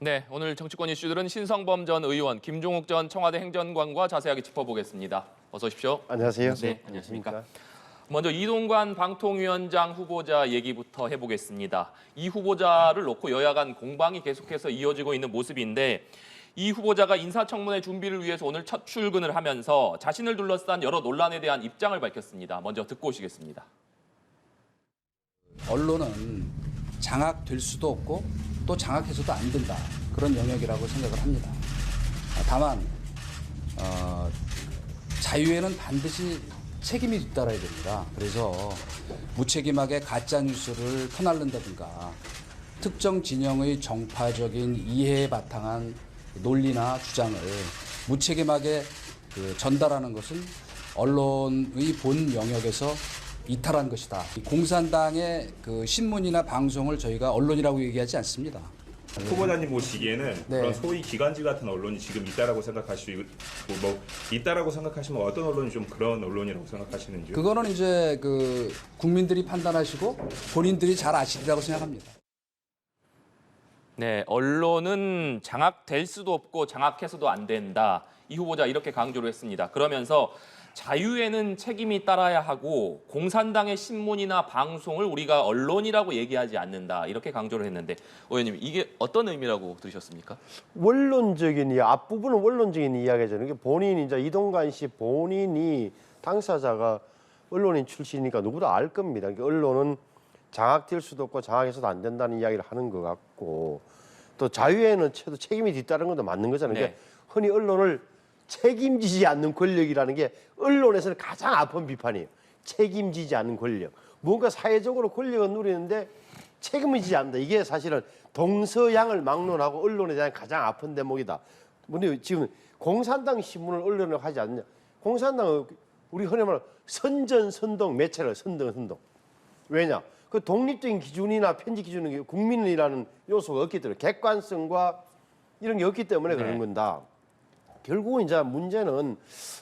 네, 오늘 정치권 이슈들은 신성범 전 의원, 김종욱 전 청와대 행정관과 자세하게 짚어보겠습니다. 어서 오십시오. 안녕하세요. 네, 안녕하십니까. 먼저 이동관 방통위원장 후보자 얘기부터 해보겠습니다. 이 후보자를 놓고 여야 간 공방이 계속해서 이어지고 있는 모습인데 이 후보자가 인사청문회 준비를 위해서 오늘 첫 출근을 하면서 자신을 둘러싼 여러 논란에 대한 입장을 밝혔습니다. 먼저 듣고 오시겠습니다. 언론은 장악될 수도 없고 또 장악해서도 안 된다. 그런 영역이라고 생각을 합니다. 다만 자유에는 반드시 책임이 뒤따라야 됩니다. 그래서 무책임하게 가짜뉴스를 퍼날른다든가 특정 진영의 정파적인 이해에 바탕한 논리나 주장을 무책임하게 전달하는 것은 언론의 본 영역에서 이탈한 것이다. 공산당의 신문이나 방송을 저희가 언론이라고 얘기하지 않습니다. 후보자님 보시기에는 네. 그런 소위 기관지 같은 언론이 지금 있다라고 생각하시고 있다라고 생각하시면 어떤 언론이 좀 그런 언론이라고 생각하시는지요? 그거는 이제 국민들이 판단하시고 본인들이 잘 아시리라고 생각합니다. 네, 언론은 장악될 수도 없고 장악해서도 안 된다. 이 후보자 이렇게 강조를 했습니다. 그러면서 자유에는 책임이 따라야 하고 공산당의 신문이나 방송을 우리가 언론이라고 얘기하지 않는다. 이렇게 강조를 했는데 의원님 이게 어떤 의미라고 들으셨습니까? 원론적인 앞부분은 원론적인 이야기잖아요. 이게 본인 이제 이동관 씨 본인이 당사자가 언론인 출신이니까 누구도 알 겁니다. 그러니까 언론은 장악될 수도 없고 장악해서도 안 된다는 이야기를 하는 것 같고 또 자유에는 책임이 뒤따르는 것도 맞는 거잖아요. 그러니까 흔히 언론을 책임지지 않는 권력이라는 게 언론에서는 가장 아픈 비판이에요. 책임지지 않는 권력. 뭔가 사회적으로 권력을 누리는데 책임을 지지 않는다. 이게 사실은 동서양을 막론하고 언론에 대한 가장 아픈 대목이다. 근데 지금 공산당 신문을 언론을 하지 않느냐. 공산당은 우리 흔히 말하는 선전선동 매체를 선동. 왜냐? 그 독립적인 기준이나 편집 기준은 국민이라는 요소가 없기 때문에 객관성과 이런 게 없기 때문에 그런 건다. 결국은 이제 문제는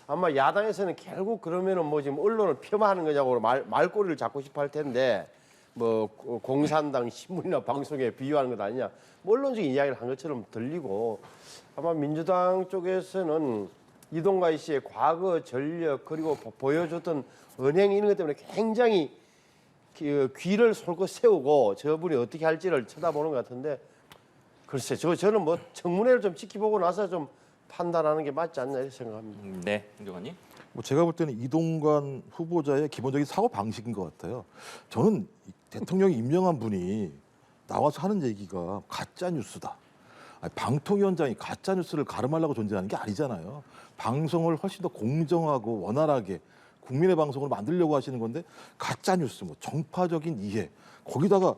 아마 야당에서는 결국 그러면은 뭐 지금 언론을 폄하하는 거냐고 말꼬리를 잡고 싶어 할 텐데 뭐 공산당 신문이나 방송에 비유하는 것 아니냐. 뭐 언론적인 이야기를 한 것처럼 들리고 아마 민주당 쪽에서는 이동관 씨의 과거 전력 그리고 보여줬던 언행 이런 것 때문에 굉장히 귀를 솔고 세우고 저분이 어떻게 할지를 쳐다보는 것 같은데 글쎄 저는 뭐 청문회를 좀 지켜보고 나서 좀 판단하는 게 맞지 않나 이렇게 생각합니다. 네, 행정관님. 뭐 제가 볼 때는 이동관 후보자의 기본적인 사고 방식인 것 같아요. 저는 대통령이 임명한 분이 나와서 하는 얘기가 가짜 뉴스다. 방통위원장이 가짜 뉴스를 가름하려고 존재하는 게 아니잖아요. 방송을 훨씬 더 공정하고 원활하게 국민의 방송을 만들려고 하시는 건데 가짜 뉴스, 뭐 정파적인 이해, 거기다가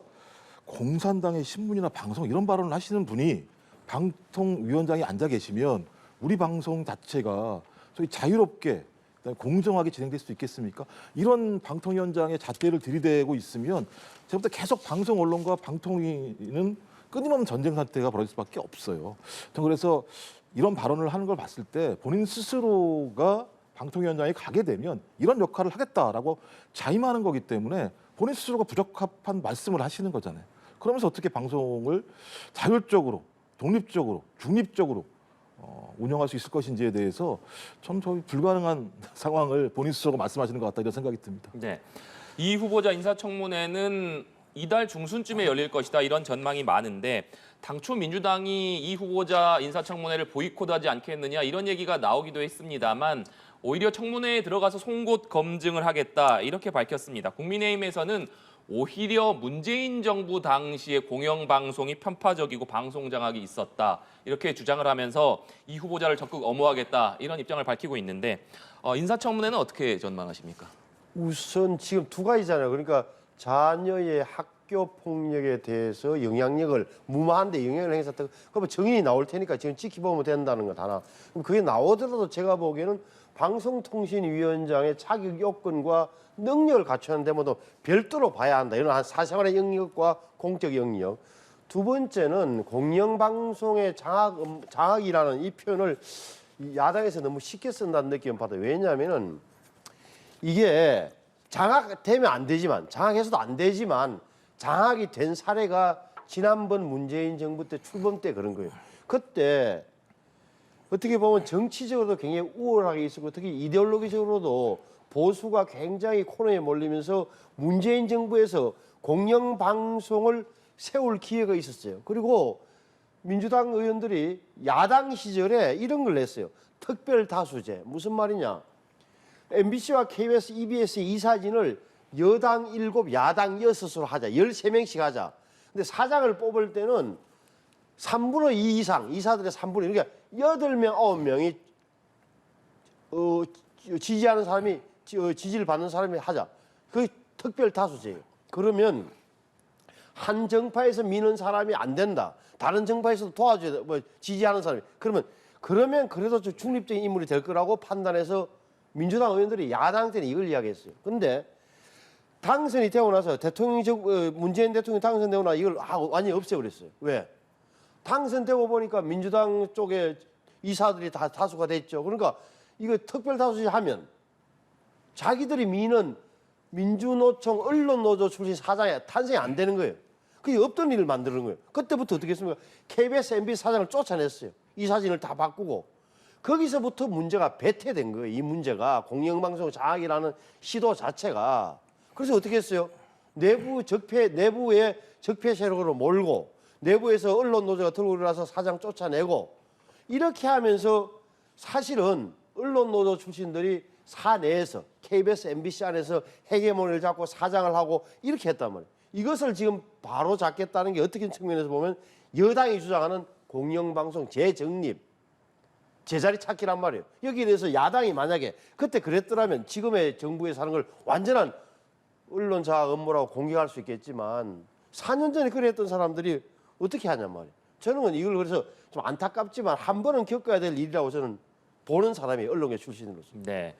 공산당의 신문이나 방송 이런 발언을 하시는 분이 방통위원장에 앉아 계시면 우리 방송 자체가 소위 자유롭게 공정하게 진행될 수 있겠습니까? 이런 방통위원장의 잣대를 들이대고 있으면 제가 볼 때 계속 방송 언론과 방통위는 끊임없는 전쟁 상태가 벌어질 수밖에 없어요. 저는 그래서 이런 발언을 하는 걸 봤을 때 본인 스스로가 방통위원장에 가게 되면 이런 역할을 하겠다라고 자임하는 거기 때문에 본인 스스로가 부적합한 말씀을 하시는 거잖아요. 그러면서 어떻게 방송을 자율적으로, 독립적으로, 중립적으로 운영할 수 있을 것인지에 대해서 참 저희 불가능한 상황을 본인 스스로가 말씀하시는 것 같다 이런 생각이 듭니다. 네, 이 후보자 인사청문회는 이달 중순쯤에 열릴 것이다 이런 전망이 많은데 당초 민주당이 이 후보자 인사청문회를 보이콧하지 않겠느냐 이런 얘기가 나오기도 했습니다만 오히려 청문회에 들어가서 송곳 검증을 하겠다 이렇게 밝혔습니다. 국민의힘에서는 오히려 문재인 정부 당시의 공영방송이 편파적이고 방송 장악이 있었다 이렇게 주장을 하면서 이 후보자를 적극 엄호하겠다 이런 입장을 밝히고 있는데 인사청문회는 어떻게 전망하십니까? 우선 지금 두 가지잖아요. 그러니까 자녀의 학교 폭력에 대해서 영향력을 무마한데 영향을 행사했다. 그러면 정인이 나올 테니까 지금 지켜보면 된다는 것 하나. 그럼 그게 나오더라도 제가 보기에는 방송통신위원장의 자격 요건과 능력을 갖추는 데모도 별도로 봐야 한다. 이런 사생활의 영역과 공적 영역. 두 번째는 공영방송의 장악이라는 이 표현을 야당에서 너무 쉽게 쓴다는 느낌을 받아요. 왜냐하면은 이게 장악되면 안 되지만 장악해서도 안 되지만 장악이 된 사례가 지난번 문재인 정부 때 출범 때 그런 거예요. 그때 어떻게 보면 정치적으로도 굉장히 우월하게 있었고 특히 이데올로기적으로도 보수가 굉장히 코너에 몰리면서 문재인 정부에서 공영방송을 세울 기회가 있었어요. 그리고 민주당 의원들이 야당 시절에 이런 걸 냈어요. 특별다수제. 무슨 말이냐. MBC와 KBS, EBS의 이사진을 여당 7, 야당 6으로 하자. 13명씩 하자. 근데 사장을 뽑을 때는 3분의 2 이상, 이사들의 3분의 2. 그러니까 8명, 9명이 지지하는 사람이, 지지를 받는 사람이 하자. 그게 특별다수제예요. 그러면 한 정파에서 미는 사람이 안 된다. 다른 정파에서도 도와줘야 돼. 뭐 지지하는 사람이. 그러면 그래도 좀 중립적인 인물이 될 거라고 판단해서 민주당 의원들이 야당 때는 이걸 이야기했어요. 근데 당선이 되고 나서 문재인 대통령이 당선되고 나서 이걸 완전히 없애버렸어요. 왜? 당선되고 보니까 민주당 쪽에 이사들이 다 다수가 됐죠. 그러니까 이거 특별다수제 하면 자기들이 미는 민주노총 언론노조 출신 사장이 탄생이 안 되는 거예요. 그게 없던 일을 만드는 거예요. 그때부터 어떻게 했습니까? KBS, MBC 사장을 쫓아냈어요. 이사진을 다 바꾸고. 거기서부터 문제가 배태된 거예요. 이 문제가 공영방송 장악이라는 시도 자체가. 그래서 어떻게 했어요? 내부의 적폐 세력으로 몰고 내부에서 언론노조가 들고 일어나서 사장 쫓아내고 이렇게 하면서 사실은 언론노조 출신들이 사내에서 KBS, MBC 안에서 헤게모니를 잡고 사장을 하고 이렇게 했단 말이에요. 이것을 지금 바로 잡겠다는 게 어떻게 측면에서 보면 여당이 주장하는 공영방송 재정립, 제자리 찾기란 말이에요. 여기에 대해서 야당이 만약에 그때 그랬더라면 지금의 정부에 사는 걸 완전한 언론 장악 업무라고 공격할 수 있겠지만 4년 전에 그랬던 사람들이 어떻게 하냔 말이에요. 저는 이걸 그래서 좀 안타깝지만 한 번은 겪어야 될 일이라고 저는 보는 사람이 언론계 출신으로서. 네.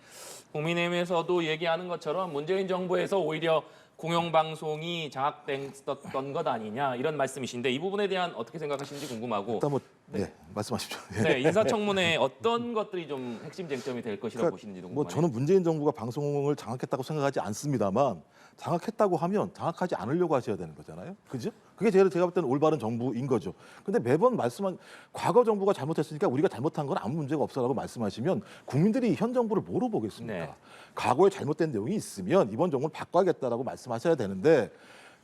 국민의힘에서도 얘기하는 것처럼 문재인 정부에서 오히려 공영방송이 장악됐던 것 아니냐 이런 말씀이신데 이 부분에 대한 어떻게 생각하시는지 궁금하고. 일단 말씀하십시오. 네, 인사청문회 어떤 것들이 좀 핵심 쟁점이 될 것이라고 보시는지 궁금해요. 뭐 저는 문재인 정부가 방송을 장악했다고 생각하지 않습니다만 장악했다고 하면 장악하지 않으려고 하셔야 되는 거잖아요. 그죠? 그게 제가 볼 때는 올바른 정부인 거죠. 근데 매번 말씀한 과거 정부가 잘못했으니까 우리가 잘못한 건 아무 문제가 없어라고 말씀하시면 국민들이 현 정부를 뭐로 보겠습니까? 네. 과거에 잘못된 내용이 있으면 이번 정부를 바꿔야겠다라고 말씀하셔야 되는데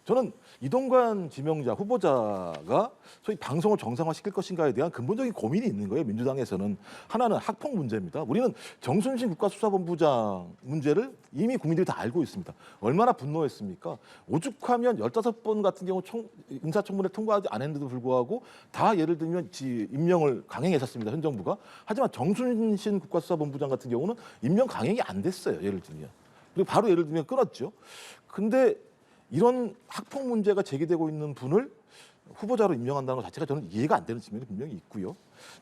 저는 이동관 지명자 후보자가 소위 방송을 정상화시킬 것인가에 대한 근본적인 고민이 있는 거예요. 민주당에서는. 하나는 학폭 문제입니다. 우리는 정순신 국가수사본부장 문제를 이미 국민들이 다 알고 있습니다. 얼마나 분노했습니까? 오죽하면 15번 같은 경우 인사청문회를 통과하지 않았는데도 불구하고 다 예를 들면 임명을 강행했었습니다. 현 정부가. 하지만 정순신 국가수사본부장 같은 경우는 임명 강행이 안 됐어요. 예를 들면. 그리고 바로 예를 들면 끊었죠. 근데 이런 학폭 문제가 제기되고 있는 분을 후보자로 임명한다는 것 자체가 저는 이해가 안 되는 측면이 분명히 있고요.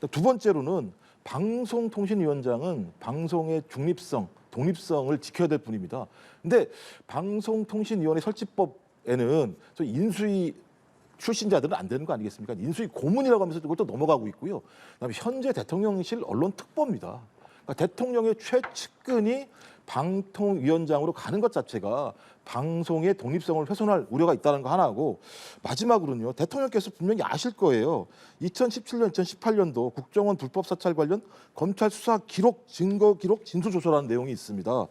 두 번째로는 방송통신위원장은 방송의 중립성, 독립성을 지켜야 될 분입니다. 근데 방송통신위원회 설치법에는 인수위 출신자들은 안 되는 거 아니겠습니까? 인수위 고문이라고 하면서 그걸 또 넘어가고 있고요. 그다음에 현재 대통령실 언론특보입니다. 그러니까 대통령의 최측근이 방통위원장으로 가는 것 자체가 방송의 독립성을 훼손할 우려가 있다는 거 하나고 마지막으로는요. 대통령께서 분명히 아실 거예요. 2017년, 2018년도 국정원 불법 사찰 관련 검찰 수사 기록, 증거 기록, 진술조서라는 내용이 있습니다.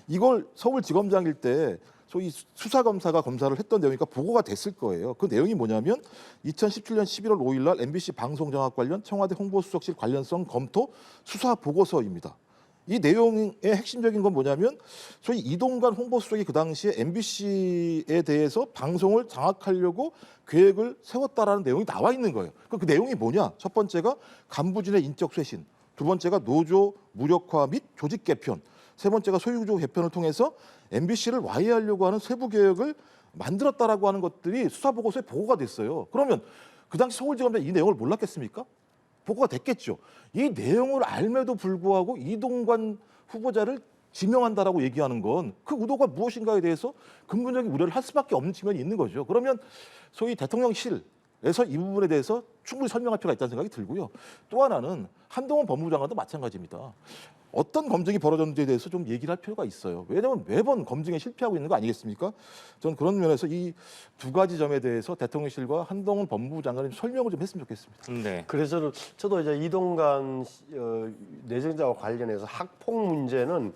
이걸 서울지검장일 때 소위 수사검사가 검사를 했던 내용이니까 보고가 됐을 거예요. 그 내용이 뭐냐면 2017년 11월 5일 날 MBC 방송정악 관련 청와대 홍보수석실 관련성 검토 수사 보고서입니다. 이 내용의 핵심적인 건 뭐냐면 소위 이동관 홍보수석이 그 당시에 MBC에 대해서 방송을 장악하려고 계획을 세웠다라는 내용이 나와 있는 거예요. 그 내용이 뭐냐? 첫 번째가 간부진의 인적 쇄신, 두 번째가 노조 무력화 및 조직 개편, 세 번째가 소유주 개편을 통해서 MBC를 와해하려고 하는 세부 계획을 만들었다라고 하는 것들이 수사 보고서에 보고가 됐어요. 그러면 그 당시 서울지검장이 이 내용을 몰랐겠습니까? 보고가 됐겠죠. 이 내용을 알매도 불구하고 이동관 후보자를 지명한다라고 얘기하는 건 그 의도가 무엇인가에 대해서 근본적인 우려를 할 수밖에 없는 측면이 있는 거죠. 그러면 소위 대통령실 그래서 이 부분에 대해서 충분히 설명할 필요가 있다는 생각이 들고요. 또 하나는 한동훈 법무부 장관도 마찬가지입니다. 어떤 검증이 벌어졌는지에 대해서 좀 얘기를 할 필요가 있어요. 왜냐하면 매번 검증에 실패하고 있는 거 아니겠습니까? 저는 그런 면에서 이 두 가지 점에 대해서 대통령실과 한동훈 법무부 장관이 좀 설명을 좀 했으면 좋겠습니다. 네. 그래서 저도 이제 이동관 내정자와 관련해서 학폭 문제는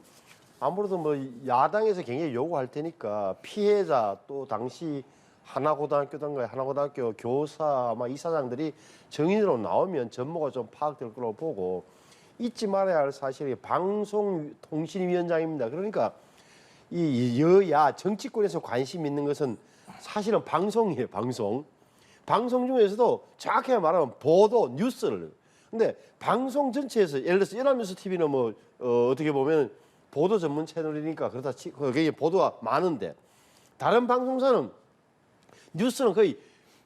아무래도 뭐 야당에서 굉장히 요구할 테니까 피해자 또 당시 하나고등학교 교사 아마 이사장들이 정인으로 나오면 전모가 좀 파악될 거라고 보고 잊지 말아야 할 사실이 방송통신위원장입니다. 그러니까 이 여야 정치권에서 관심 있는 것은 사실은 방송이에요. 방송 중에서도 정확히 말하면 보도 뉴스를. 근데 방송 전체에서 예를 들어서 연합뉴스 TV는 뭐 어떻게 보면 보도 전문 채널이니까 그렇다 거기에 보도가 많은데 다른 방송사는 뉴스는 거의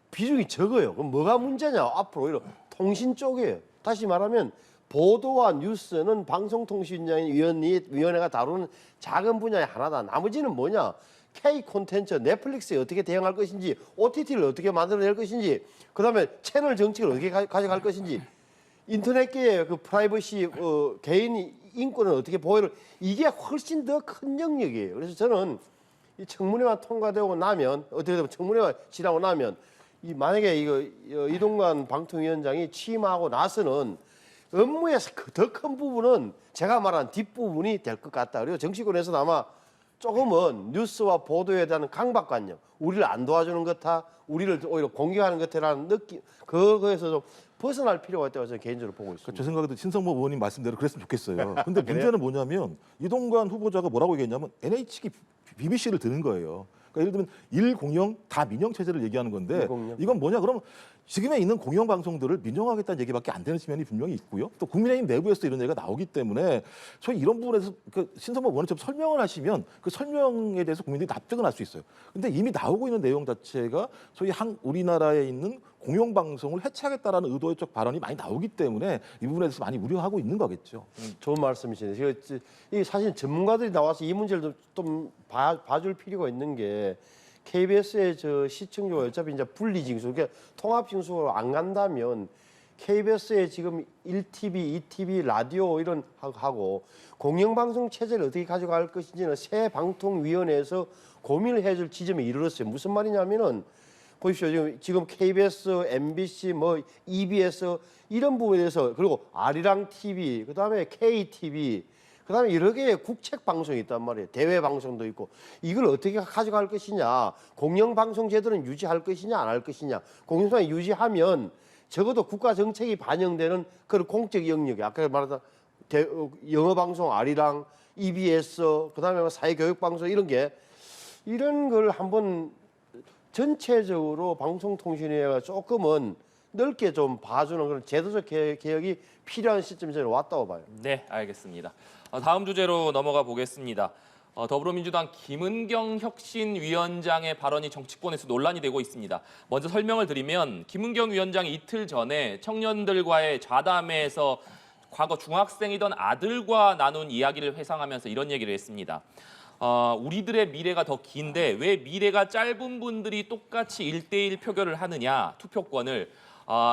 비중이 적어요. 그럼 뭐가 문제냐? 앞으로 오히려 통신 쪽이에요. 다시 말하면 보도와 뉴스는 방송통신위원회가 다루는 작은 분야의 하나다. 나머지는 뭐냐? K 콘텐츠, 넷플릭스에 어떻게 대응할 것인지, OTT를 어떻게 만들어낼 것인지, 그다음에 채널 정책을 어떻게 가져갈 것인지, 인터넷계의 그 프라이버시, 개인 인권을 어떻게 보호를 이게 훨씬 더 큰 영역이에요. 그래서 저는 이 청문회가 통과되고 나면 어떻게 되면 청문회가 지나고 나면 이 만약에 이동관 방통위원장이 취임하고 나서는 업무에서 더 큰 부분은 제가 말한 뒷부분이 될 것 같다. 그리고 정치권에서는 아마 조금은 뉴스와 보도에 대한 강박관념, 우리를 안 도와주는 것이다, 우리를 오히려 공격하는 것이라는 느낌, 그거에서 좀 벗어날 필요가 있다고 저는 개인적으로 보고 있습니다. 제 생각에도 신성모 의원님 말씀대로 그랬으면 좋겠어요. 근데 문제는 뭐냐면 이동관 후보자가 뭐라고 얘기했냐면 NHK, BBC를 드는 거예요. 그러니까 예를 들면 1공영 다 민영 체제를 얘기하는 건데 1공영. 이건 뭐냐? 그러면 지금에 있는 공영 방송들을 민영화하겠다는 얘기밖에 안 되는 측면이 분명히 있고요. 또 국민의힘 내부에서 이런 얘기가 나오기 때문에 저희 이런 부분에서 신성모 의원은 좀 설명을 하시면 그 설명에 대해서 국민들이 납득은 할 수 있어요. 근데 이미 나오고 있는 내용 자체가 소위 우리나라에 있는 공영 방송을 해체하겠다라는 의도의 쪽 발언이 많이 나오기 때문에 이 부분에 대해서 많이 우려하고 있는 거겠죠. 좋은 말씀이시네요. 이 사실 전문가들이 나와서 이 문제를 좀 봐줄 필요가 있는 게 KBS의 저 시청률 어차피 이제 분리징수, 그러니까 통합징수로 안 간다면 KBS의 지금 1TV, 2TV, 라디오 이런 하고 공영방송 체제를 어떻게 가져갈 것인지는 새 방통위원회에서 고민을 해줄 지점에 이르렀어요. 무슨 말이냐면은 보십시오. 지금 KBS, MBC, 뭐 EBS 이런 부분에 대해서 그리고 아리랑 TV, 그다음에 KTV, 그다음에 여러 개의 국책 방송이 있단 말이에요. 대외 방송도 있고 이걸 어떻게 가져갈 것이냐, 공영 방송 제도는 유지할 것이냐 안 할 것이냐. 공영방송 유지하면 적어도 국가 정책이 반영되는 그런 공적 영역이 아까 말했던 영어 방송 아리랑, EBS, 그다음에 사회 교육 방송 이런 걸 한번 전체적으로 방송통신위원회가 조금은 넓게 좀 봐주는 그런 제도적 개혁이 필요한 시점이 저는 왔다고 봐요. 네, 알겠습니다. 다음 주제로 넘어가 보겠습니다. 더불어민주당 김은경 혁신위원장의 발언이 정치권에서 논란이 되고 있습니다. 먼저 설명을 드리면 김은경 위원장이 이틀 전에 청년들과의 좌담회에서 과거 중학생이던 아들과 나눈 이야기를 회상하면서 이런 얘기를 했습니다. 우리들의 미래가 더 긴데 왜 미래가 짧은 분들이 똑같이 1대1 표결을 하느냐, 투표권을.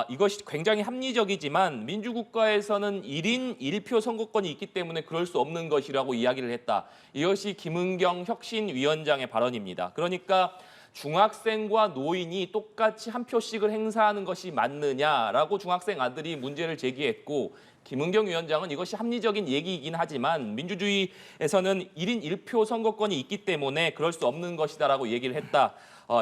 이것이 굉장히 합리적이지만 민주국가에서는 1인 1표 선거권이 있기 때문에 그럴 수 없는 것이라고 이야기를 했다. 이것이 김은경 혁신위원장의 발언입니다. 그러니까 중학생과 노인이 똑같이 한 표씩을 행사하는 것이 맞느냐라고 중학생 아들이 문제를 제기했고 김은경 위원장은 이것이 합리적인 얘기이긴 하지만 민주주의에서는 1인 1표 선거권이 있기 때문에 그럴 수 없는 것이다라고 얘기를 했다.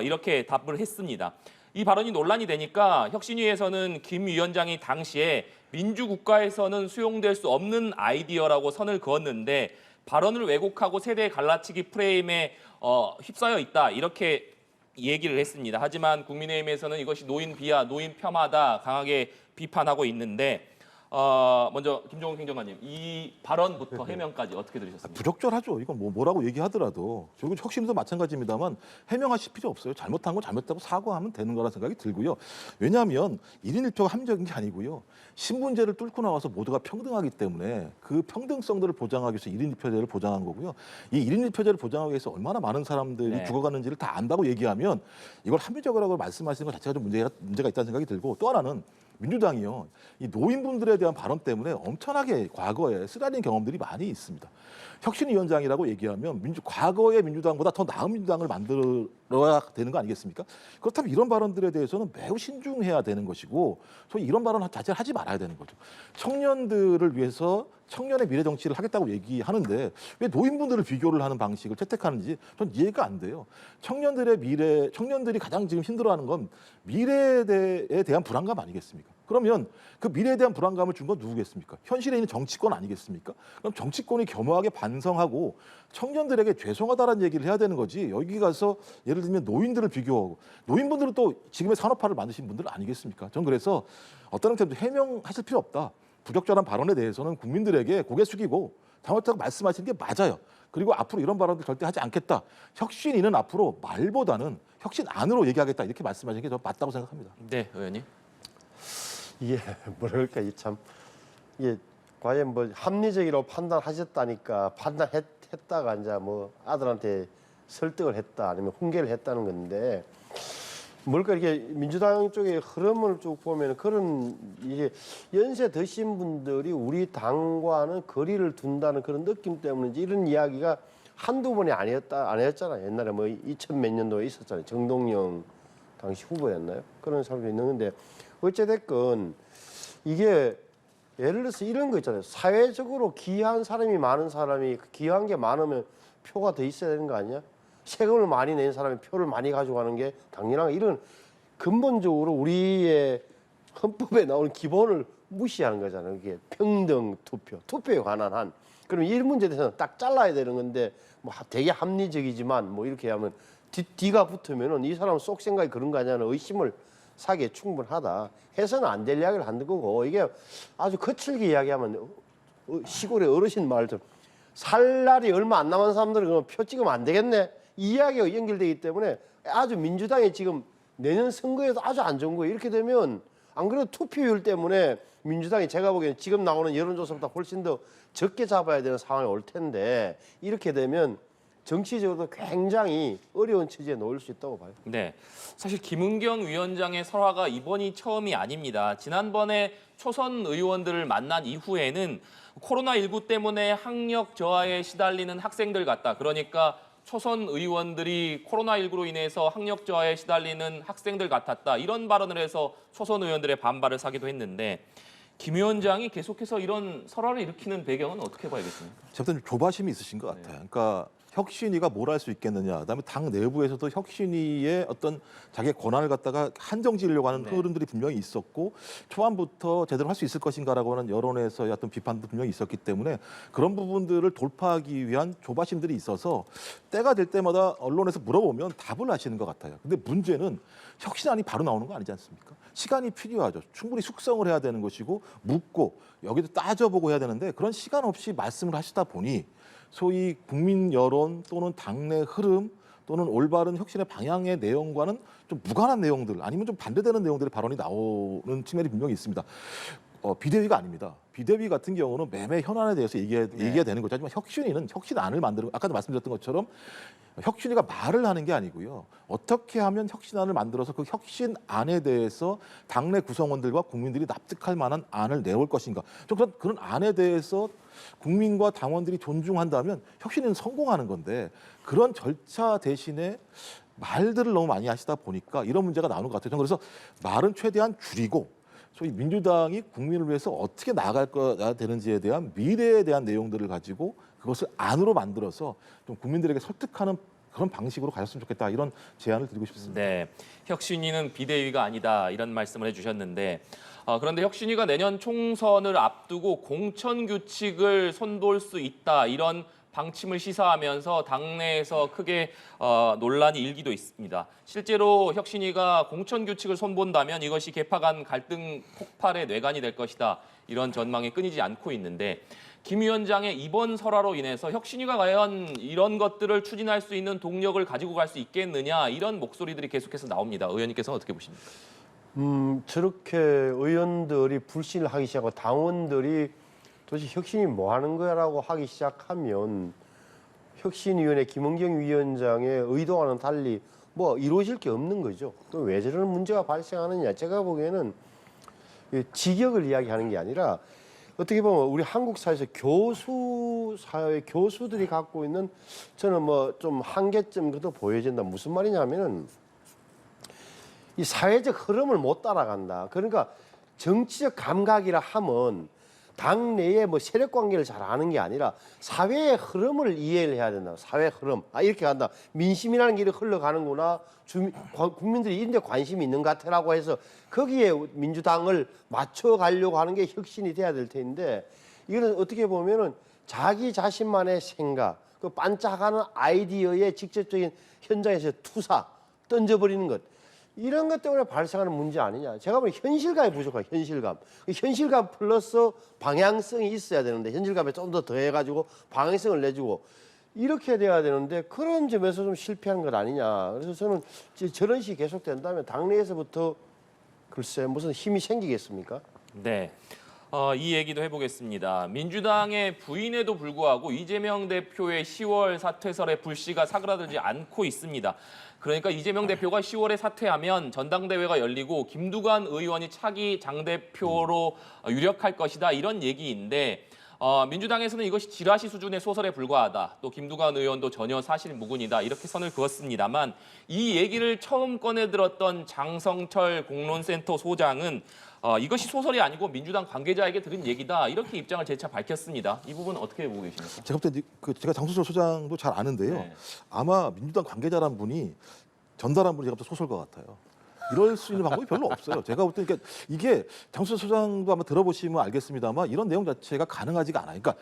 이렇게 답을 했습니다. 이 발언이 논란이 되니까 혁신위에서는 김 위원장이 당시에 민주국가에서는 수용될 수 없는 아이디어라고 선을 그었는데 발언을 왜곡하고 세대 갈라치기 프레임에 휩싸여 있다. 이렇게 얘기를 했습니다. 하지만 국민의힘에서는 이것이 노인 비하, 노인 폄하다 강하게 비판하고 있는데 먼저 김종욱 행정관님, 이 발언부터 해명까지 어떻게 들으셨습니까? 부적절하죠. 이건 뭐라고 얘기하더라도 결국 혁신도 마찬가지입니다만 해명하실 필요 없어요. 잘못한 건 잘못하고 사과하면 되는 거라 생각이 들고요. 왜냐하면 1인 1표가 합리적인 게 아니고요. 신분제를 뚫고 나와서 모두가 평등하기 때문에 그 평등성들을 보장하기 위해서 1인 1표제를 보장한 거고요. 이 1인 1표제를 보장하기 위해서 얼마나 많은 사람들이 네. 죽어가는지를 다 안다고 얘기하면 이걸 합리적이라고 말씀하시는 것 자체가 좀 문제가 있다는 생각이 들고, 또 하나는 민주당이요, 이 노인분들에 대한 발언 때문에 엄청나게 과거에 쓰라린 경험들이 많이 있습니다. 혁신위원장이라고 얘기하면 과거의 민주당보다 더 나은 민주당을 만들어야 되는 거 아니겠습니까? 그렇다면 이런 발언들에 대해서는 매우 신중해야 되는 것이고, 소위 이런 발언 자체를 하지 말아야 되는 거죠. 청년들을 위해서 청년의 미래 정치를 하겠다고 얘기하는데 왜 노인분들을 비교를 하는 방식을 채택하는지 전 이해가 안 돼요. 청년들의 미래, 청년들이 가장 지금 힘들어하는 건 미래에 대한 불안감 아니겠습니까? 그러면 그 미래에 대한 불안감을 준 건 누구겠습니까? 현실에 있는 정치권 아니겠습니까? 그럼 정치권이 겸허하게 반성하고 청년들에게 죄송하다는 얘기를 해야 되는 거지, 여기 가서 예를 들면 노인들을 비교하고, 노인분들은 또 지금의 산업화를 만드신 분들 아니겠습니까? 전 그래서 어떤 형태도 해명하실 필요 없다. 부적절한 발언에 대해서는 국민들에게 고개 숙이고 잘못하고 말씀하시는 게 맞아요. 그리고 앞으로 이런 발언들 절대 하지 않겠다. 혁신위는 앞으로 말보다는 혁신안으로 얘기하겠다, 이렇게 말씀하시는 게 저 맞다고 생각합니다. 네, 의원님. 이게 뭐랄까 참 이게 과연 뭐 합리적이라고 판단하셨다니까 판단했다가 이제 뭐 아들한테 설득을 했다 아니면 훈계를 했다는 건데, 뭘까 이렇게 민주당 쪽의 흐름을 쭉 보면 그런 이게 연세 드신 분들이 우리 당과는 거리를 둔다는 그런 느낌 때문인지 이런 이야기가 한두 번이 아니었잖아요. 옛날에 뭐 2000 몇 년도에 있었잖아요. 정동영 당시 후보였나요? 그런 사람도 있는 건데, 어찌됐건 이게 예를 들어서 이런 거 있잖아요. 사회적으로 기여한 사람이 많은 사람이, 기여한 게 많으면 표가 더 있어야 되는 거 아니야? 세금을 많이 낸 사람이 표를 많이 가져가는 게 당연한, 이런 근본적으로 우리의 헌법에 나오는 기본을 무시하는 거잖아요. 이게 평등 투표에 관한 한. 그럼 이 문제에 대해서는 딱 잘라야 되는 건데, 뭐 되게 합리적이지만 뭐 이렇게 하면 뒤가 붙으면은 이 사람은 속 생각이 그런 거 아니냐는 의심을 사기에 충분하다 해서는 안 될 이야기를 하는 거고, 이게 아주 거칠게 이야기하면 시골의 어르신 말처럼 살 날이 얼마 안 남은 사람들은 그럼 표 찍으면 안 되겠네, 이 이야기가 연결되기 때문에 아주 민주당이 지금 내년 선거에도 아주 안 좋은 거예요. 이렇게 되면 안 그래도 투표율 때문에 민주당이 제가 보기에는 지금 나오는 여론조사보다 훨씬 더 적게 잡아야 되는 상황이 올 텐데, 이렇게 되면 정치적으로도 굉장히 어려운 처지에 놓일 수 있다고 봐요. 네, 사실 김은경 위원장의 설화가 이번이 처음이 아닙니다. 지난번에 초선 의원들을 만난 이후에는 코로나19 때문에 학력 저하에 시달리는 학생들 같다. 그러니까 초선 의원들이 코로나19로 인해서 학력 저하에 시달리는 학생들 같았다. 이런 발언을 해서 초선 의원들의 반발을 사기도 했는데, 김 위원장이 계속해서 이런 설화를 일으키는 배경은 어떻게 봐야겠습니까? 제가 좀 조바심이 있으신 것 같아요. 그러니까 혁신위가 뭘 할 수 있겠느냐, 그다음에 당 내부에서도 혁신위의 어떤 자기의 권한을 갖다가 한정 지으려고 하는 흐름들이 분명히 있었고, 초반부터 제대로 할 수 있을 것인가라고 하는 여론에서의 어떤 비판도 분명히 있었기 때문에 그런 부분들을 돌파하기 위한 조바심들이 있어서 때가 될 때마다 언론에서 물어보면 답을 하시는 것 같아요. 근데 문제는 혁신안이 바로 나오는 거 아니지 않습니까? 시간이 필요하죠. 충분히 숙성을 해야 되는 것이고, 묻고 여기도 따져보고 해야 되는데, 그런 시간 없이 말씀을 하시다 보니 소위 국민 여론 또는 당내 흐름 또는 올바른 혁신의 방향의 내용과는 좀 무관한 내용들, 아니면 좀 반대되는 내용들의 발언이 나오는 측면이 분명히 있습니다. 비대위가 아닙니다. 비대위 같은 경우는 매매 현안에 대해서 얘기해야 되는 거죠. 하지만 혁신위는 혁신안을 만드는, 아까도 말씀드렸던 것처럼 혁신위가 말을 하는 게 아니고요. 어떻게 하면 혁신안을 만들어서 그 혁신안에 대해서 당내 구성원들과 국민들이 납득할 만한 안을 내올 것인가. 좀 그런 안에 대해서 국민과 당원들이 존중한다면 혁신은 성공하는 건데, 그런 절차 대신에 말들을 너무 많이 하시다 보니까 이런 문제가 나오는 것 같아요. 저는 그래서 말은 최대한 줄이고, 소위 민주당이 국민을 위해서 어떻게 나아갈 거야 되는지에 대한 미래에 대한 내용들을 가지고 그것을 안으로 만들어서 좀 국민들에게 설득하는 그런 방식으로 가셨으면 좋겠다, 이런 제안을 드리고 싶습니다. 네, 혁신위는 비대위가 아니다, 이런 말씀을 해주셨는데, 그런데 혁신위가 내년 총선을 앞두고 공천 규칙을 손볼 수 있다, 이런 방침을 시사하면서 당내에서 크게 논란이 일기도 있습니다. 실제로 혁신위가 공천 규칙을 손본다면 이것이 개파 간 갈등 폭발의 뇌관이 될 것이다. 이런 전망이 끊이지 않고 있는데 김 위원장의 이번 설화로 인해서 혁신위가 과연 이런 것들을 추진할 수 있는 동력을 가지고 갈 수 있겠느냐 이런 목소리들이 계속해서 나옵니다. 의원님께서는 어떻게 보십니까? 저렇게 의원들이 불신을 하기 시작하고 당원들이 도대체 혁신이 뭐 하는 거야라고 하기 시작하면 혁신위원회 김은경 위원장의 의도와는 달리 뭐 이루어질 게 없는 거죠. 또 왜 저런 문제가 발생하느냐. 제가 보기에는 직역을 이야기하는 게 아니라 어떻게 보면 우리 한국 사회에서 교수들이 갖고 있는 저는 뭐 좀 한계점 그도 보여진다. 무슨 말이냐면은 이 사회적 흐름을 못 따라간다. 그러니까 정치적 감각이라 하면 당내의 뭐 세력 관계를 잘 아는 게 아니라 사회의 흐름을 이해를 해야 된다. 사회 흐름. 이렇게 간다. 민심이라는 길이 흘러가는구나. 국민들이 이런 데 관심이 있는 것 같아라고 해서 거기에 민주당을 맞춰가려고 하는 게 혁신이 돼야 될 텐데 이거는 어떻게 보면은 자기 자신만의 생각, 그 반짝하는 아이디어의 직접적인 현장에서 투사, 던져버리는 것. 이런 것 때문에 발생하는 문제 아니냐. 제가 보기엔 현실감이 부족해요. 현실감. 현실감 플러스 방향성이 있어야 되는데 현실감에 좀 더 더해가지고 방향성을 내주고 이렇게 돼야 되는데 그런 점에서 좀 실패한 것 아니냐. 그래서 저는 저런 식이 계속된다면 당내에서부터 글쎄 무슨 힘이 생기겠습니까? 네. 이 얘기도 해보겠습니다. 민주당의 부인에도 불구하고 이재명 대표의 10월 사퇴설에 불씨가 사그라들지 않고 있습니다. 그러니까 이재명 대표가 10월에 사퇴하면 전당대회가 열리고 김두관 의원이 차기 당대표로 유력할 것이다. 이런 얘기인데 민주당에서는 이것이 지라시 수준의 소설에 불과하다. 또 김두관 의원도 전혀 사실 무근이다. 이렇게 선을 그었습니다만 이 얘기를 처음 꺼내들었던 장성철 공론센터 소장은 이것이 소설이 아니고 민주당 관계자에게 들은 얘기다. 이렇게 입장을 재차 밝혔습니다. 이 부분 어떻게 보고 계십니까? 제가 볼 때 제가 장성철 소장도 잘 아는데요. 네. 아마 민주당 관계자란 분이 전달한 분이 제가 볼 때 소설 것 같아요. 이럴 수 있는 방법이 별로 없어요. 제가 볼 때 그러니까 이게 장성철 소장도 아마 들어보시면 알겠습니다만 이런 내용 자체가 가능하지가 않아요. 그러니까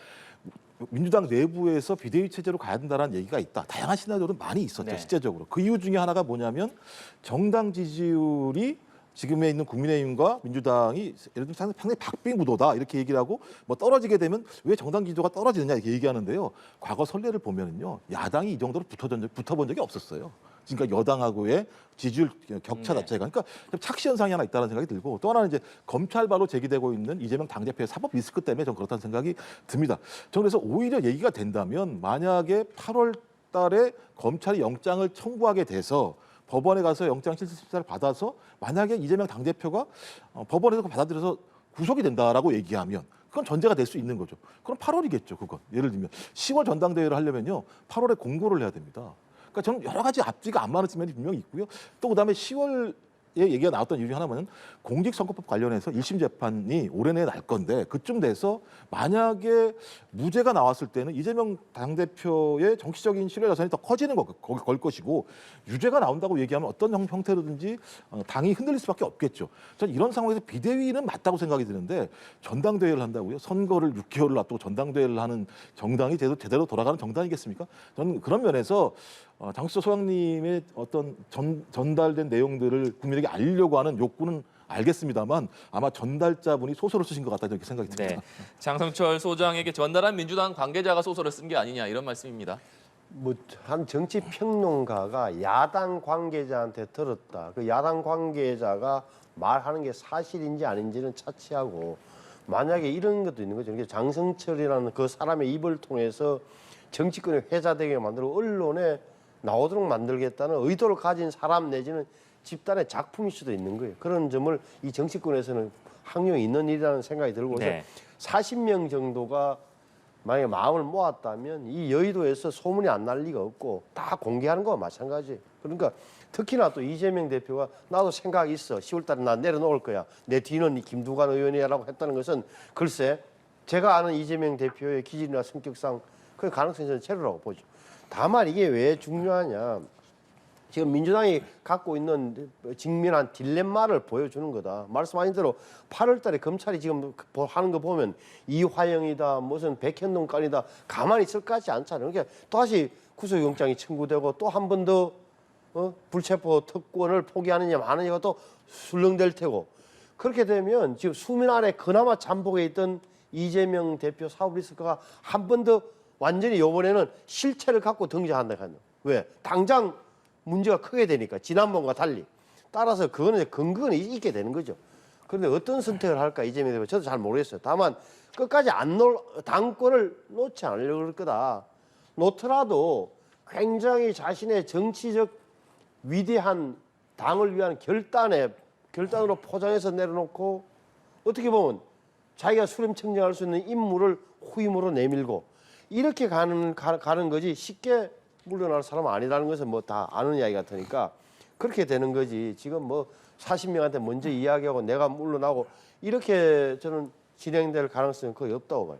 민주당 내부에서 비대위 체제로 가야 된다는 얘기가 있다. 다양한 시나리오도 많이 있었죠. 네. 실제적으로. 그 이유 중에 하나가 뭐냐면 정당 지지율이 지금에 있는 국민의힘과 민주당이 예를 들면 상당히 박빙구도다 이렇게 얘기를 하고 뭐 떨어지게 되면 왜 정당 지지도가 떨어지느냐 이렇게 얘기하는데요. 과거 선례를 보면은요. 야당이 이 정도로 붙어본 적이 없었어요. 그러니까 여당하고의 지지율 격차 자체가 그러니까 착시 현상이 하나 있다는 생각이 들고 또 하나는 이제 검찰바로 제기되고 있는 이재명 당대표의 사법 리스크 때문에 전 그렇다는 생각이 듭니다. 저는 그래서 오히려 얘기가 된다면 만약에 8월 달에 검찰이 영장을 청구하게 돼서 법원에 가서 영장 실질심사를 받아서 만약에 이재명 당대표가 법원에서 받아들여서 구속이 된다라고 얘기하면 그건 전제가 될 수 있는 거죠. 그럼 8월이겠죠. 그건 예를 들면 10월 전당대회를 하려면요 8월에 공고를 해야 됩니다. 그러니까 저는 여러 가지 앞뒤가 안 맞는 측면이 분명히 있고요. 또 그다음에 10월에 얘기가 나왔던 이유 중에 하나는 공직선거법 관련해서 1심 재판이 올해 내에 날 건데 그쯤 돼서 만약에 무죄가 나왔을 때는 이재명 당대표의 정치적인 신뢰 자산이 더 커지는 걸 것이고 유죄가 나온다고 얘기하면 어떤 형태로든지 당이 흔들릴 수밖에 없겠죠. 저는 이런 상황에서 비대위는 맞다고 생각이 드는데 전당대회를 한다고요? 선거를 6개월을 앞두고 전당대회를 하는 정당이 제대로 돌아가는 정당이겠습니까? 저는 그런 면에서 장수철 소장님의 어떤 전달된 내용들을 국민에게 알리려고 하는 욕구는 알겠습니다만 아마 전달자분이 소설을 쓰신 것 같다 이렇게 생각이 듭니다. 네. 장성철 소장에게 전달한 민주당 관계자가 소설을 쓴 게 아니냐 이런 말씀입니다. 뭐 한 정치 평론가가 야당 관계자한테 들었다. 그 야당 관계자가 말하는 게 사실인지 아닌지는 차치하고 만약에 이런 것도 있는 거죠. 그러니까 장성철이라는 그 사람의 입을 통해서 정치권이 회자되게 만들고 언론에 나오도록 만들겠다는 의도를 가진 사람 내지는 집단의 작품일 수도 있는 거예요. 그런 점을 이 정치권에서는 항용이 있는 일이라는 생각이 들고 그래서 네. 40명 정도가 만약에 마음을 모았다면 이 여의도에서 소문이 안 날 리가 없고 다 공개하는 거와 마찬가지예요. 그러니까 특히나 또 이재명 대표가 나도 생각이 있어. 10월 달에 나 내려놓을 거야. 내 뒤는 김두관 의원이라고 했다는 것은 글쎄 제가 아는 이재명 대표의 기질이나 성격상 그 가능성이 저는 제로라고 보죠. 다만 이게 왜 중요하냐. 지금 민주당이 갖고 있는 직면한 딜레마를 보여주는 거다. 말씀하신 대로 8월 달에 검찰이 지금 하는 거 보면 이화영이다, 무슨 백현동 건이다 가만히 있을 것 같지 않잖아요. 그러니까 또다시 구속영장이 청구되고 또 한 번 더 불체포 특권을 포기하느냐 마느냐가 또 술렁될 테고 그렇게 되면 지금 수면 안에 그나마 잠복해 있던 이재명 대표 사법리스크가 한 번 더 완전히 이번에는 실체를 갖고 등장한다 하는. 왜? 당장 문제가 크게 되니까 지난번과 달리. 따라서 그거는 근거는 있게 되는 거죠. 그런데 어떤 선택을 할까 이재명 대표 저도 잘 모르겠어요. 다만 끝까지 당권을 놓지 않으려고 그럴 거다. 놓더라도 굉장히 자신의 정치적 위대한 당을 위한 결단으로 포장해서 내려놓고 어떻게 보면 자기가 수렴청정할 수 있는 임무를 후임으로 내밀고 이렇게 가는 거지 쉽게 물러날 사람은 아니라는 것은 뭐 다 아는 이야기 같으니까 그렇게 되는 거지. 지금 뭐 40명한테 먼저 이야기하고 내가 물러나고 이렇게 저는 진행될 가능성은 거의 없다고 봐요.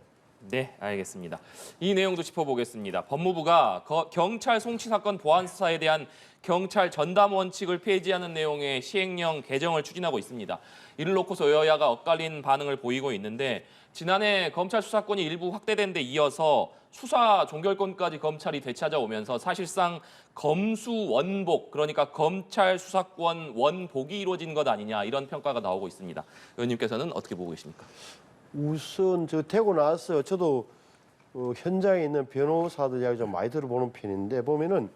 네, 알겠습니다. 이 내용도 짚어보겠습니다. 법무부가 경찰 송치 사건 보안 수사에 대한 경찰 전담 원칙을 폐지하는 내용의 시행령 개정을 추진하고 있습니다. 이를 놓고서 여야가 엇갈린 반응을 보이고 있는데 지난해 검찰 수사권이 일부 확대된 데 이어서 수사 종결권까지 검찰이 되찾아오면서 사실상 검수 원복, 그러니까 검찰 수사권 원복이 이루어진 것 아니냐 이런 평가가 나오고 있습니다. 의원님께서는 어떻게 보고 계십니까? 우선 저 되고 나서 저도 현장에 있는 변호사들 이야기 좀 많이 들어보는 편인데 보면은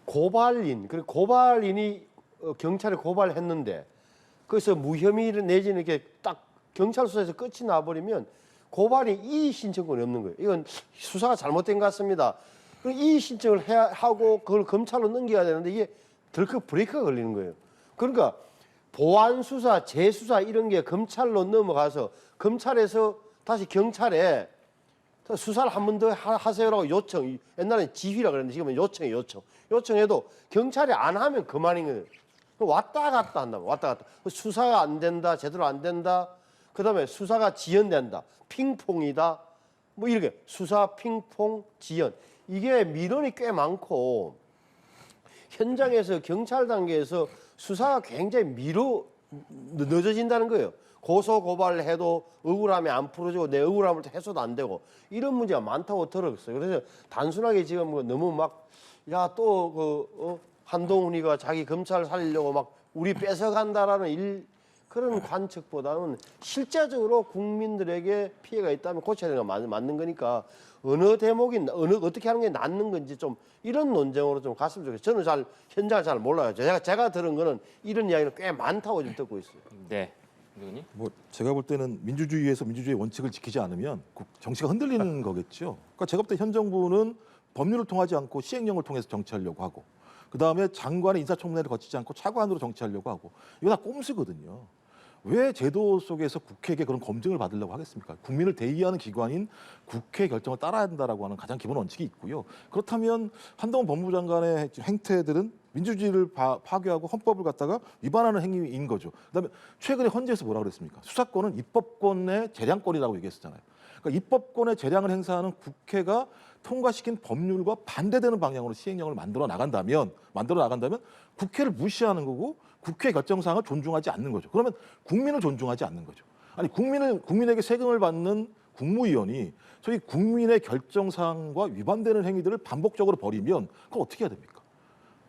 그리고 고발인이 경찰에 고발했는데 그래서 무혐의 내지는 이렇게 딱 경찰 수사에서 끝이 나버리면 고발인 이의 신청권이 없는 거예요. 이건 수사가 잘못된 것 같습니다. 그럼 이의 신청을 하고 그걸 검찰로 넘겨야 되는데 이게 덜컥 브레이크가 걸리는 거예요. 그러니까 보안 수사, 재수사 이런 게 검찰로 넘어가서 검찰에서 다시 경찰에 수사를 한 번 더 하세요라고 요청. 옛날에 지휘라 그랬는데 지금은 요청이에요. 요청해도 경찰이 안 하면 그만인 거예요. 왔다 갔다 한다고. 왔다 갔다. 수사가 안 된다. 제대로 안 된다. 그다음에 수사가 지연된다. 핑퐁이다. 뭐 이렇게 수사 핑퐁 지연. 이게 민원이 꽤 많고 현장에서 경찰 단계에서 수사가 굉장히 늦어진다는 거예요. 고소 고발을 해도 억울함이 안 풀어지고 내 억울함을 해소도 안 되고 이런 문제가 많다고 들었어요. 그래서 단순하게 지금 뭐 너무 막 야 또 한동훈이가 자기 검찰 살리려고 막 우리 뺏어간다라는 그런 관측보다는 실제적으로 국민들에게 피해가 있다면 고쳐야 되는 거 맞는 거니까 어느 대목이 어떻게 하는 게 낫는 건지 좀 이런 논쟁으로 좀 갔으면 좋겠어요. 저는 현장을 잘 몰라요. 제가 들은 거는 이런 이야기를 꽤 많다고 좀 듣고 있어요. 네, 의원님. 뭐 제가 볼 때는 민주주의에서 민주주의 원칙을 지키지 않으면 정치가 흔들리는 거겠죠. 그러니까 제가 볼 때 현 정부는 법률을 통하지 않고 시행령을 통해서 정치하려고 하고 그다음에 장관의 인사청문회를 거치지 않고 차관으로 정치하려고 하고 이거 다 꼼수거든요. 왜 제도 속에서 국회에게 그런 검증을 받으려고 하겠습니까? 국민을 대의하는 기관인 국회 결정을 따라야 한다라고 하는 가장 기본 원칙이 있고요. 그렇다면 한동훈 법무부 장관의 행태들은 민주주의를 파괴하고 헌법을 갖다가 위반하는 행위인 거죠. 그다음에 최근에 헌재에서 뭐라 그랬습니까? 수사권은 입법권의 재량권이라고 얘기했었잖아요. 그러니까 입법권의 재량을 행사하는 국회가 통과시킨 법률과 반대되는 방향으로 시행령을 만들어 나간다면 국회를 무시하는 거고 국회 결정사항을 존중하지 않는 거죠. 그러면 국민을 존중하지 않는 거죠. 아니 국민에게 세금을 받는 국무위원이 소위 국민의 결정사항과 위반되는 행위들을 반복적으로 벌이면 그걸 어떻게 해야 됩니까?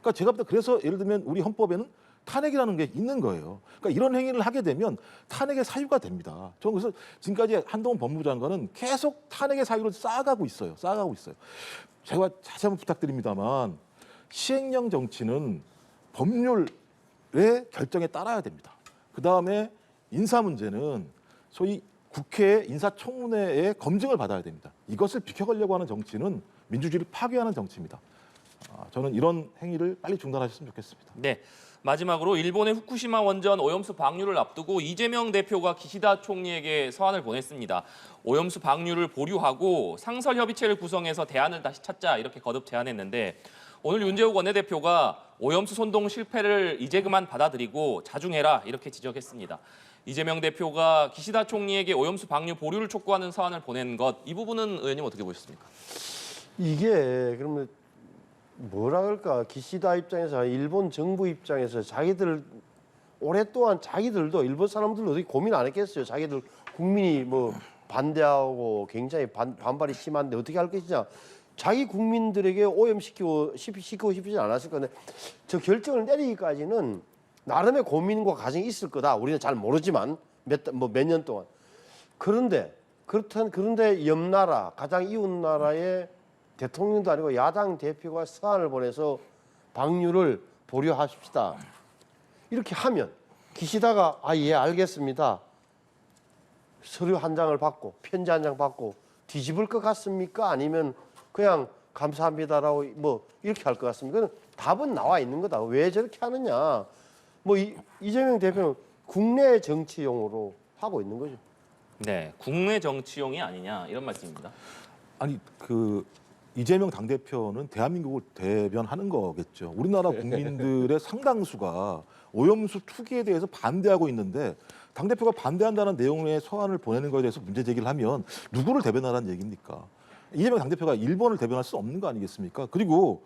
그러니까 제가 볼 때 그래서 예를 들면 우리 헌법에는 탄핵이라는 게 있는 거예요. 그러니까 이런 행위를 하게 되면 탄핵의 사유가 됩니다. 저는 그래서 지금까지 한동훈 법무부 장관은 계속 탄핵의 사유를 쌓아가고 있어요. 제가 다시 한번 부탁드립니다만 시행령 정치는 법률의 결정에 따라야 됩니다. 그다음에 인사 문제는 소위 국회의 인사청문회의 검증을 받아야 됩니다. 이것을 비켜가려고 하는 정치는 민주주의를 파괴하는 정치입니다. 저는 이런 행위를 빨리 중단하셨으면 좋겠습니다. 네. 마지막으로 일본의 후쿠시마 원전 오염수 방류를 앞두고 이재명 대표가 기시다 총리에게 서한을 보냈습니다. 오염수 방류를 보류하고 상설협의체를 구성해서 대안을 다시 찾자 이렇게 거듭 제안했는데 오늘 윤재욱 원내대표가 오염수 손동 실패를 이제 그만 받아들이고 자중해라 이렇게 지적했습니다. 이재명 대표가 기시다 총리에게 오염수 방류 보류를 촉구하는 서한을 보낸 것, 이 부분은 의원님 어떻게 보셨습니까? 이게 그러면 뭐라 그럴까 기시다 입장에서 일본 정부 입장에서 자기들 오랫동안 자기들도 일본 사람들도 어떻게 고민 안 했겠어요. 자기들 국민이 뭐 반대하고 굉장히 반발이 심한데 어떻게 할 것이냐. 자기 국민들에게 오염시키고 싶지 않았을 건데 저 결정을 내리기까지는 나름의 고민과 과정이 있을 거다. 우리는 잘 모르지만 몇 년 동안. 그런데 옆 나라 가장 이웃 나라의 대통령도 아니고 야당 대표가 서한을 보내서 방류를 보류하십시다. 이렇게 하면 기시다가 예 알겠습니다. 서류 한 장을 받고 편지 한 장 받고 뒤집을 것 같습니까? 아니면 그냥 감사합니다라고 뭐 이렇게 할 것 같습니까? 답은 나와 있는 거다. 왜 저렇게 하느냐? 뭐 이재명 대표는 국내 정치용으로 하고 있는 거죠. 네, 국내 정치용이 아니냐 이런 말씀입니다. 아니 그 이재명 당대표는 대한민국을 대변하는 거겠죠. 우리나라 국민들의 상당수가 오염수 투기에 대해서 반대하고 있는데 당대표가 반대한다는 내용의 서한을 보내는 것에 대해서 문제 제기를 하면 누구를 대변하라는 얘기입니까? 이재명 당대표가 일본을 대변할 수 없는 거 아니겠습니까? 그리고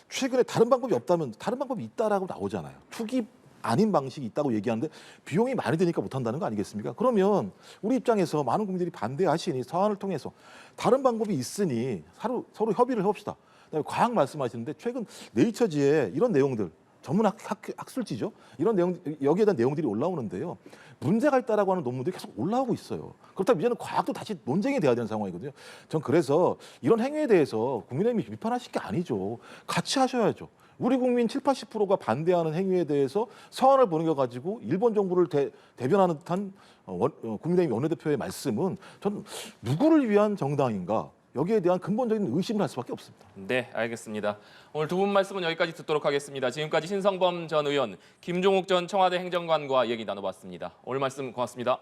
최근에 다른 방법이 없다면 다른 방법이 있다라고 나오잖아요. 투기 아닌 방식이 있다고 얘기하는데 비용이 많이 드니까 못한다는 거 아니겠습니까? 그러면 우리 입장에서 많은 국민들이 반대하시니 서한을 통해서 다른 방법이 있으니 서로 협의를 해봅시다. 그다음에 과학 말씀하시는데 최근 네이처지에 이런 내용들 전문 학술지죠. 이런 내용 여기에 대한 내용들이 올라오는데요. 문제가 있다라고 하는 논문들이 계속 올라오고 있어요. 그렇다면 이제는 과학도 다시 논쟁이 돼야 되는 상황이거든요. 전 그래서 이런 행위에 대해서 국민의힘이 비판하실 게 아니죠. 같이 하셔야죠. 우리 국민 70~80%가 반대하는 행위에 대해서 서한을 보내가지고 일본 정부를 대변하는 듯한 국민의힘 원내대표의 말씀은 전 누구를 위한 정당인가 여기에 대한 근본적인 의심을 할 수밖에 없습니다. 네, 알겠습니다. 오늘 두 분 말씀은 여기까지 듣도록 하겠습니다. 지금까지 신성범 전 의원, 김종욱 전 청와대 행정관과 얘기 나눠봤습니다. 오늘 말씀 고맙습니다.